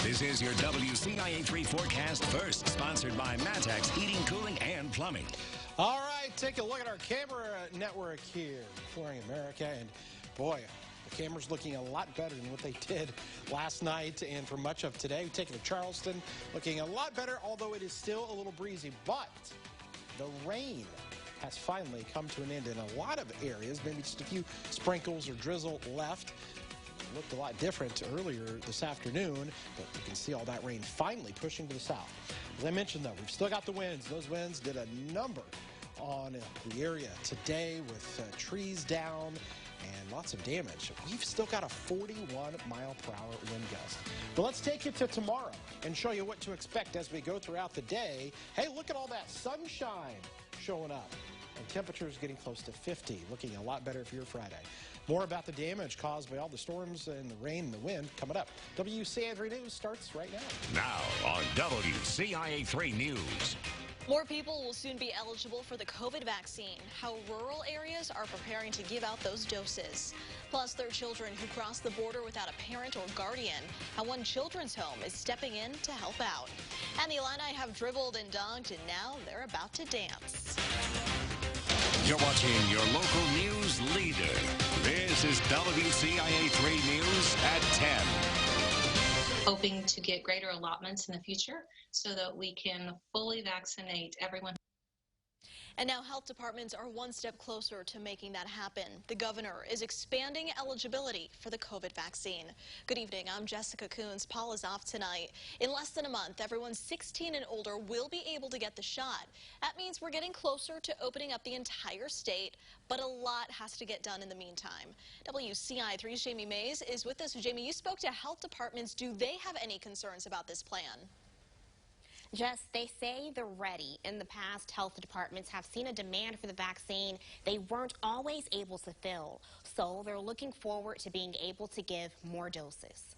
This is your WCIA3 forecast first, sponsored by Matex Heating, Cooling, and Plumbing. All right, take a look at our camera network here, Flooring America, and boy, the camera's looking a lot better than what they did last night and for much of today. We take it to Charleston, looking a lot better, although it is still a little breezy, but the rain has finally come to an end in a lot of areas, maybe just a few sprinkles or drizzle left. It looked a lot different earlier this afternoon, but you can see all that rain finally pushing to the south. As I mentioned, though, we've still got the winds. Those winds did a number on the area today with trees down and lots of damage. We've still got a 41-mile-per-hour wind gust. But let's take you to tomorrow and show you what to expect as we go throughout the day. Hey, look at all that sunshine showing up. And temperatures getting close to 50, looking a lot better for your Friday. More about the damage caused by all the storms and the rain and the wind coming up. WCIA3 News starts right now. Now on WCIA3 News. More people will soon be eligible for the COVID vaccine, how rural areas are preparing to give out those doses. Plus, there are children who cross the border without a parent or guardian, how one children's home is stepping in to help out. And the Illini have dribbled and dunked, and now they're about to dance. You're watching your local news leader. This is WCIA3 News at 10. Hoping to get greater allotments in the future so that we can fully vaccinate everyone. And now health departments are one step closer to making that happen. The governor is expanding eligibility for the COVID vaccine. Good evening, I'm Jessica Coons. Paul is off tonight. In less than a month, everyone 16 and older will be able to get the shot. That means we're getting closer to opening up the entire state, but a lot has to get done in the meantime. WCIA3's Jamie Mays is with us. Jamie, you spoke to health departments. Do they have any concerns about this plan? Jess, they say they're ready. In the past, health departments have seen a demand for the vaccine they weren't always able to fill. So they're looking forward to being able to give more doses.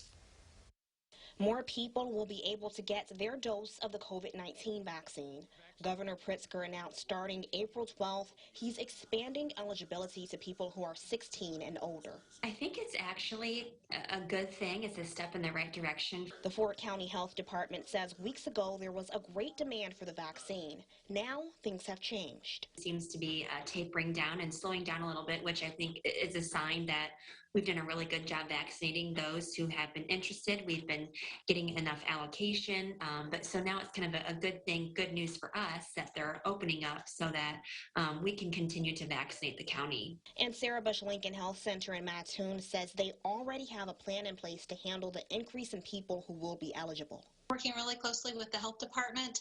More people will be able to get their dose of the COVID-19 vaccine. Governor Pritzker announced starting April 12th, he's expanding eligibility to people who are 16 and older. I think it's actually a good thing. It's a step in the right direction. The Fort County Health Department says weeks ago there was a great demand for the vaccine. Now things have changed. It seems to be tapering down and slowing down a little bit, which I think is a sign that we've done a really good job vaccinating those who have been interested. We've been getting enough allocation, but so now it's kind of a good thing, good news for us that they're opening up so that we can continue to vaccinate the county. And Sarah Bush Lincoln Health Center in Mattoon says they already have a plan in place to handle the increase in people who will be eligible. Working really closely with the health department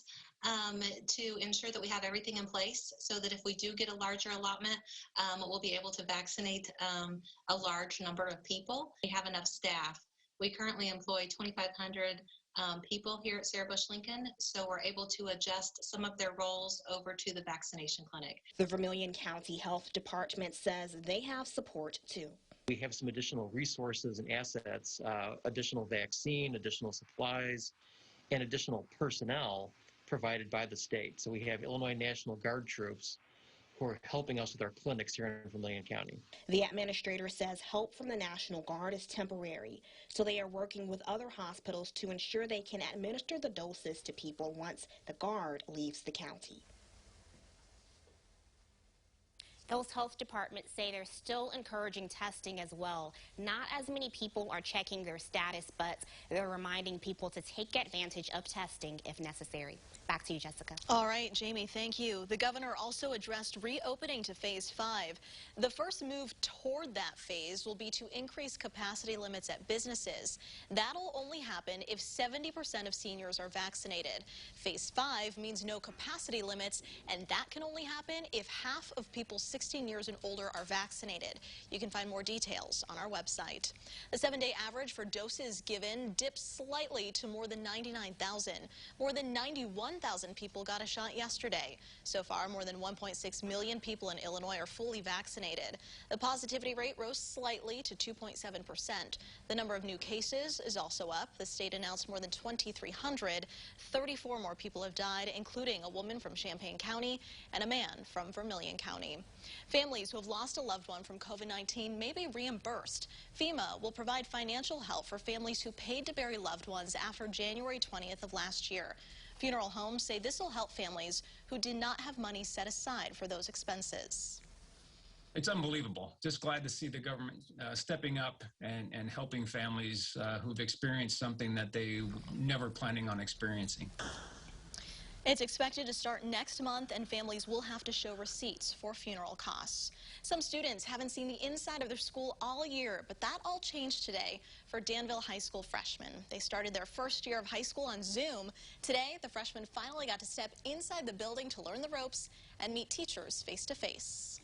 to ensure that we have everything in place so that if we do get a larger allotment, we'll be able to vaccinate a large number of people. We have enough staff. We currently employ 2,500 people here at Sarah Bush Lincoln, so we're able to adjust some of their roles over to the vaccination clinic. The Vermilion County Health Department says they have support too. We have some additional resources and assets, additional vaccine, additional supplies, and additional personnel provided by the state. So we have Illinois National Guard troops who are helping us with our clinics here in Vermilion County. The administrator says help from the National Guard is temporary, so they are working with other hospitals to ensure they can administer the doses to people once the Guard leaves the county. Those health departments say they're still encouraging testing as well. Not as many people are checking their status, but they're reminding people to take advantage of testing if necessary. Back to you, Jessica. All right, Jamie, thank you. The governor also addressed reopening to phase 5. The first move toward that phase will be to increase capacity limits at businesses. That'll only happen if 70% of seniors are vaccinated. Phase 5 means no capacity limits, and that can only happen if half of people 16 years and older are vaccinated. You can find more details on our website. The 7-day average for doses given dipped slightly to more than 99,000. More than 91,000 10,000 people got a shot yesterday. So far, more than 1.6 million people in Illinois are fully vaccinated. The positivity rate rose slightly to 2.7%. The number of new cases is also up. The state announced more than 2,300. 34 more people have died, including a woman from Champaign County and a man from Vermilion County. Families who have lost a loved one from COVID-19 may be reimbursed. FEMA will provide financial help for families who paid to bury loved ones after January 20th of last year. Funeral homes say this will help families who did not have money set aside for those expenses. It's unbelievable. Just glad to see the government stepping up and helping families who've experienced something that they never planning on experiencing. It's expected to start next month, and families will have to show receipts for funeral costs. Some students haven't seen the inside of their school all year, but that all changed today for Danville High School freshmen. They started their first year of high school on Zoom. Today, the freshmen finally got to step inside the building to learn the ropes and meet teachers face to face.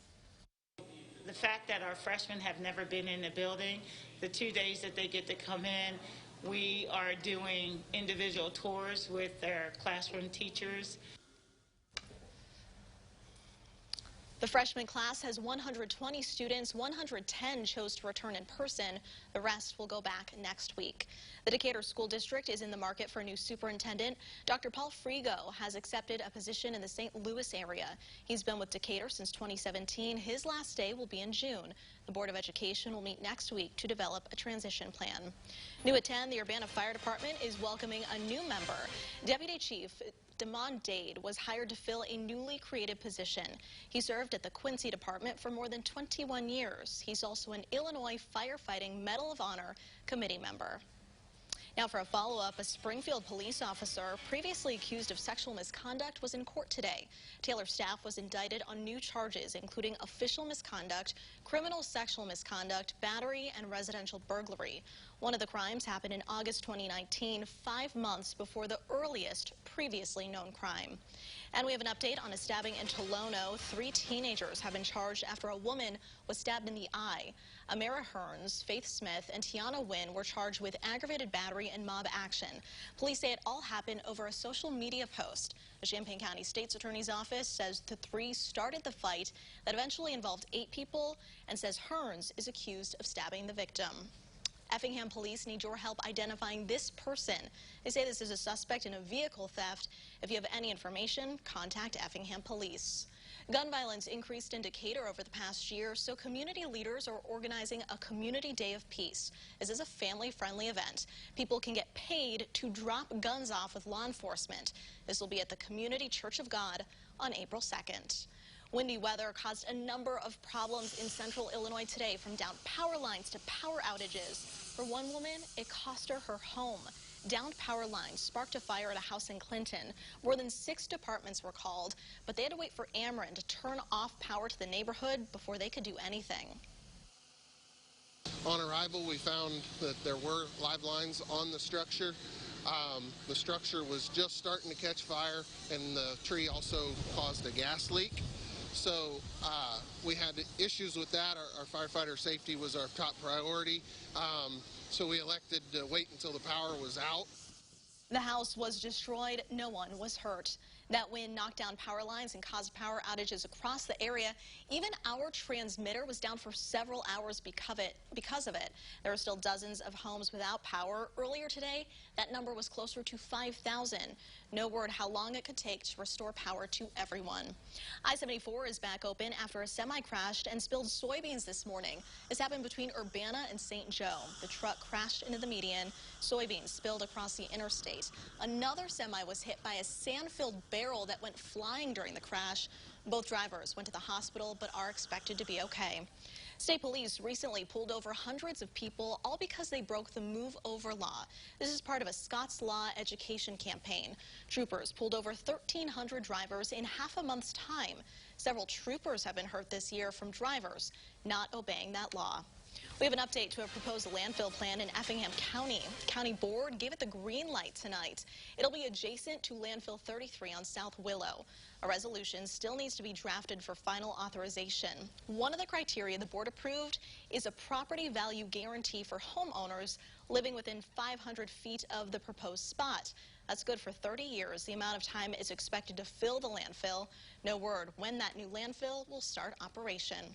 The fact that our freshmen have never been in the building, the 2 days that they get to come in, we are doing individual tours with their classroom teachers. The freshman class has 120 students. 110 chose to return in person. The rest will go back next week. The Decatur School District is in the market for a new superintendent. Dr. Paul Frigo has accepted a position in the St. Louis area. He's been with Decatur since 2017. His last day will be in June. The Board of Education will meet next week to develop a transition plan. New at 10, the Urbana Fire Department is welcoming a new member. Deputy Chief Damon Dade was hired to fill a newly created position. He served at the Quincy Department for more than 21 years. He's also an Illinois Firefighting Medal of Honor committee member. Now for a follow-up, a Springfield police officer previously accused of sexual misconduct was in court today. Taylor staff was indicted on new charges, including official misconduct, criminal sexual misconduct, battery, and residential burglary. One of the crimes happened in August 2019, 5 months before the earliest previously known crime. And we have an update on a stabbing in Tolono. 3 teenagers have been charged after a woman was stabbed in the eye. Amara Hearns, Faith Smith, and Tiana Wynn were charged with aggravated battery and mob action. Police say it all happened over a social media post. The Champaign County State's Attorney's Office says the 3 started the fight that eventually involved 8 people and says Hearns is accused of stabbing the victim. Effingham police need your help identifying this person. They say this is a suspect in a vehicle theft. If you have any information, contact Effingham police. Gun violence increased in Decatur over the past year, so community leaders are organizing a Community Day of Peace. This is a family-friendly event. People can get paid to drop guns off with law enforcement. This will be at the Community Church of God on April 2nd. Windy weather caused a number of problems in central Illinois today, from downed power lines to power outages. For one woman, it cost her her home. Downed power lines sparked a fire at a house in Clinton. More than 6 departments were called, but they had to wait for Ameren to turn off power to the neighborhood before they could do anything. On arrival, we found that there were live lines on the structure. The structure was just starting to catch fire, and the tree also caused a gas leak. So we had issues with that. Our firefighter safety was our top priority. So we elected to wait until the power was out. The house was destroyed. No one was hurt. That wind knocked down power lines and caused power outages across the area. Even our transmitter was down for several hours because of it. There are still dozens of homes without power. Earlier today, that number was closer to 5,000. No word how long it could take to restore power to everyone. I-74 is back open after a semi crashed and spilled soybeans this morning. This happened between Urbana and St. Joe. The truck crashed into the median. Soybeans spilled across the interstate. Another semi was hit by a sand-filled barrel that went flying during the crash. Both drivers went to the hospital but are expected to be okay. State police recently pulled over hundreds of people, all because they broke the Move Over law. This is part of a Scott's Law education campaign. Troopers pulled over 1,300 drivers in half a month's time. Several troopers have been hurt this year from drivers not obeying that law. We have an update to a proposed landfill plan in Effingham County. The county board gave it the green light tonight. It'll be adjacent to landfill 33 on South Willow. A resolution still needs to be drafted for final authorization. One of the criteria the board approved is a property value guarantee for homeowners living within 500 feet of the proposed spot. That's good for 30 years. The amount of time is expected to fill the landfill. No word when that new landfill will start operation.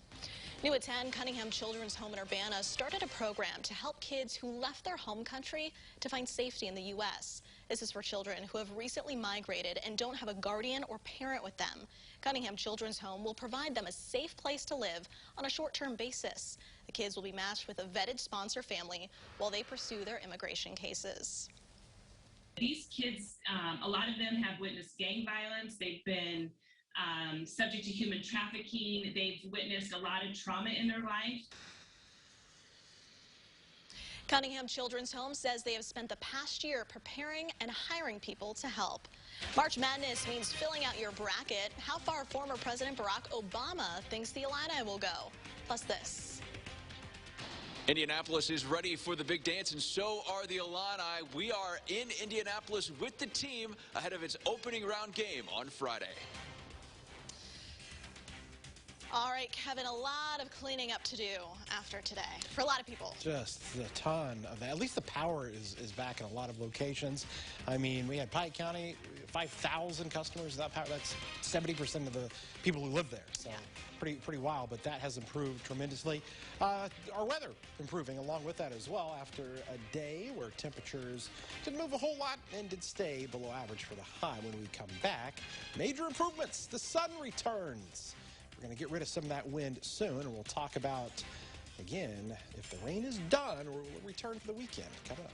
New at 10, Cunningham Children's Home in Urbana started a program to help kids who left their home country to find safety in the U.S. This is for children who have recently migrated and don't have a guardian or parent with them. Cunningham Children's Home will provide them a safe place to live on a short-term basis. The kids will be matched with a vetted sponsor family while they pursue their immigration cases. These kids, a lot of them have witnessed gang violence. They've been subject to human trafficking. They've witnessed a lot of trauma in their life. Cunningham Children's Home says they have spent the past year preparing and hiring people to help. March Madness means filling out your bracket. How far former President Barack Obama thinks the Illini will go. Plus this. Indianapolis is ready for the big dance, and so are the Illini. We are in Indianapolis with the team ahead of its opening round game on Friday. All right, Kevin, a lot of cleaning up to do after today for a lot of people. Just a ton of that. At least the power is back in a lot of locations. I mean, we had Pike County, 5,000 customers. That's 70% of the people who live there. So yeah, pretty wild, but that has improved tremendously. Our weather improving along with that as well after a day where temperatures didn't move a whole lot and did stay below average for the high. When we come back, major improvements. The sun returns. We're going to get rid of some of that wind soon, and we'll talk about, again, if the rain is done, or will it return for the weekend. Coming up.